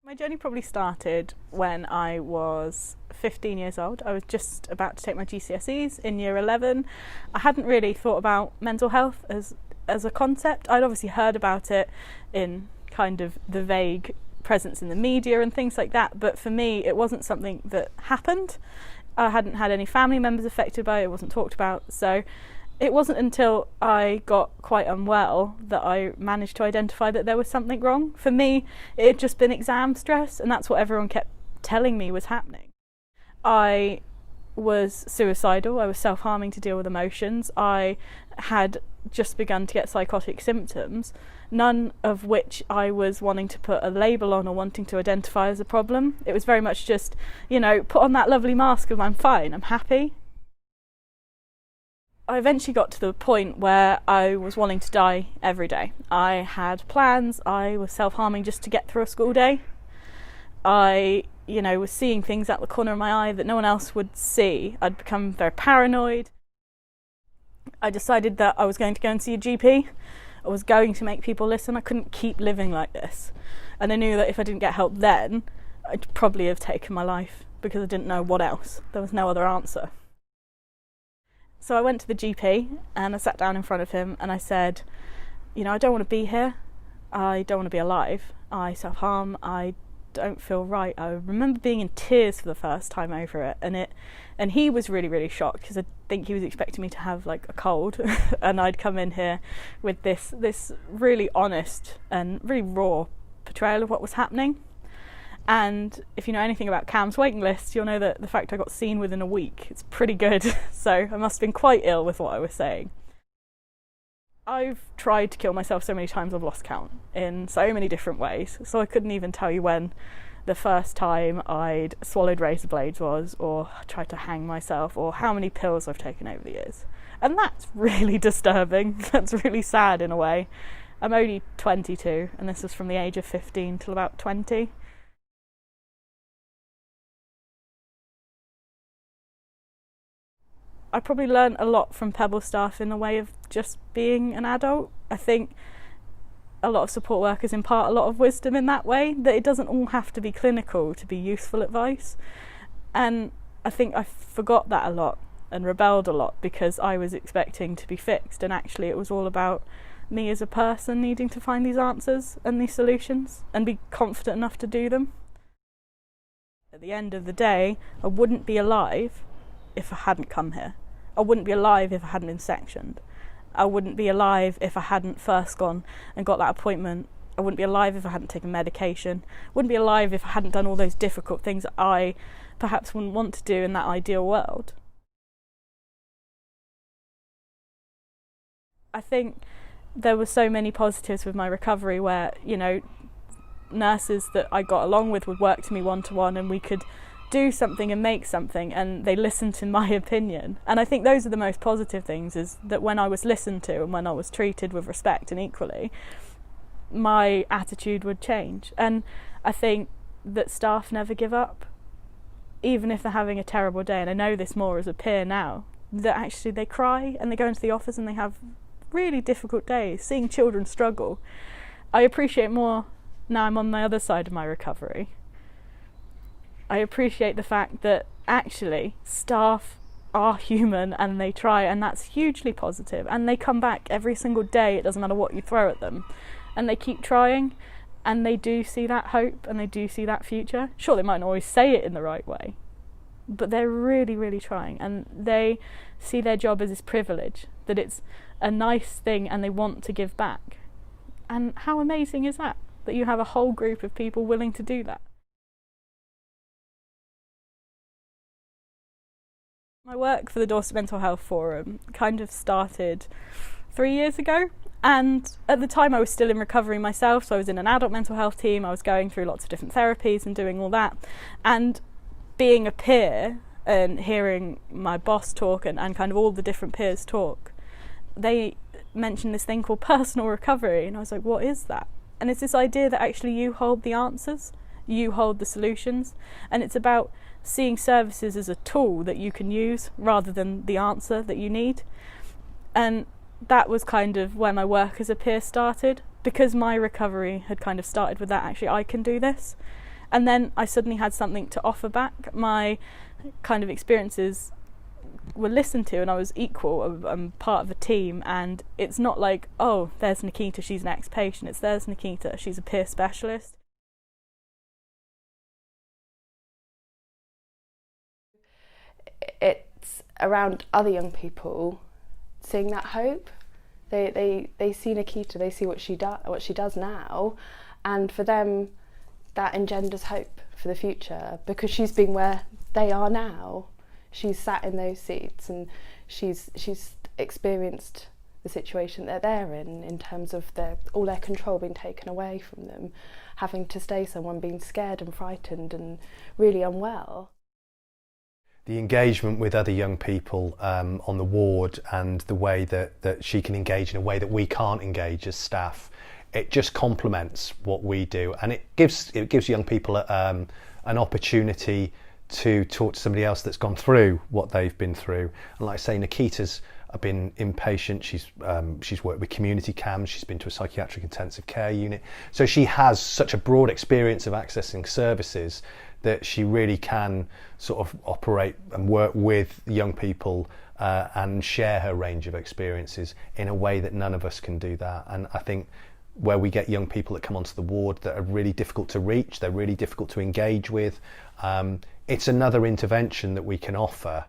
My journey probably started when I was 15 years old. I was just about to take my GCSEs in year 11. I hadn't really thought about mental health as a concept. I'd obviously heard about it in kind of the vague presence in the media and things like that, but for me it wasn't something that happened. I hadn't had any family members affected by it, it wasn't talked about, so it wasn't until I got quite unwell that I managed to identify that there was something wrong. For me, it had just been exam stress, and that's what everyone kept telling me was happening. I was suicidal, I was self-harming to deal with emotions, I had just begun to get psychotic symptoms, none of which I was wanting to put a label on or wanting to identify as a problem. It was very much just, put on that lovely mask of I'm fine, I'm happy. I eventually got to the point where I was wanting to die every day. I had plans, I was self-harming just to get through a school day. I, was seeing things out the corner of my eye that no one else would see. I'd become very paranoid. I decided that I was going to go and see a GP. I was going to make people listen. I couldn't keep living like this. And I knew that if I didn't get help then, I'd probably have taken my life because I didn't know what else. There was no other answer. So I went to the GP and I sat down in front of him and I said, I don't want to be here. I don't want to be alive. I self-harm. I don't feel right. I remember being in tears for the first time over it, and he was really, really shocked because I think he was expecting me to have like a cold and I'd come in here with this really honest and really raw portrayal of what was happening. And if you know anything about CAMHS waiting lists, you'll know that the fact I got seen within a week, it's pretty good. So I must have been quite ill with what I was saying. I've tried to kill myself so many times I've lost count in so many different ways, so I couldn't even tell you when the first time I'd swallowed razor blades was, or tried to hang myself, or how many pills I've taken over the years. And that's really disturbing. That's really sad in a way. I'm only 22 and this was from the age of 15 till about 20. I probably learned a lot from Pebble staff in the way of just being an adult. I think a lot of support workers impart a lot of wisdom in that way, that it doesn't all have to be clinical to be useful advice. And I think I forgot that a lot and rebelled a lot because I was expecting to be fixed, and actually it was all about me as a person needing to find these answers and these solutions and be confident enough to do them. At the end of the day, I wouldn't be alive if I hadn't come here. I wouldn't be alive if I hadn't been sectioned. I wouldn't be alive if I hadn't first gone and got that appointment. I wouldn't be alive if I hadn't taken medication. I wouldn't be alive if I hadn't done all those difficult things that I perhaps wouldn't want to do in that ideal world. I think there were so many positives with my recovery where, nurses that I got along with would work to me one-to-one and we could do something and make something, and they listened to my opinion. And I think those are the most positive things, is that when I was listened to and when I was treated with respect and equally, my attitude would change. And I think that staff never give up, even if they're having a terrible day. And I know this more as a peer now, that actually they cry and they go into the office and they have really difficult days, seeing children struggle. I appreciate more now I'm on the other side of my recovery. I appreciate the fact that actually staff are human and they try, and that's hugely positive, and they come back every single day, it doesn't matter what you throw at them, and they keep trying, and they do see that hope and they do see that future. Sure, they might not always say it in the right way, but they're really, really trying, and they see their job as this privilege, that it's a nice thing and they want to give back. And how amazing is that you have a whole group of people willing to do that? My work for the Dorset Mental Health Forum kind of started 3 years ago, and at the time I was still in recovery myself, so I was in an adult mental health team, I was going through lots of different therapies and doing all that, and being a peer and hearing my boss talk and kind of all the different peers talk, they mentioned this thing called personal recovery, and I was like, what is that? And it's this idea that actually you hold the answers, you hold the solutions, and it's about seeing services as a tool that you can use rather than the answer that you need. And that was kind of where my work as a peer started, because my recovery had kind of started with that, actually I can do this. And then I suddenly had something to offer back. My kind of experiences were listened to, and I was equal. I'm part of a team, and it's not like, oh, there's Nikita, she's an ex-patient. It's there's Nikita, she's a peer specialist. It's around other young people seeing that hope. They see Nikita, they see what she does now, and for them that engenders hope for the future, because she's been where they are now. She's sat in those seats, and she's experienced the situation that they're in terms of all their control being taken away from them, having to stay someone, being scared and frightened and really unwell. The engagement with other young people on the ward, and the way that she can engage in a way that we can't engage as staff, it just complements what we do, and it gives young people an opportunity to talk to somebody else that's gone through what they've been through. And like I say, Nikita's been inpatient, she's worked with community CAMs, she's been to a psychiatric intensive care unit, so she has such a broad experience of accessing services that she really can sort of operate and work with young people and share her range of experiences in a way that none of us can do that. And I think where we get young people that come onto the ward that are really difficult to reach, they're really difficult to engage with, it's another intervention that we can offer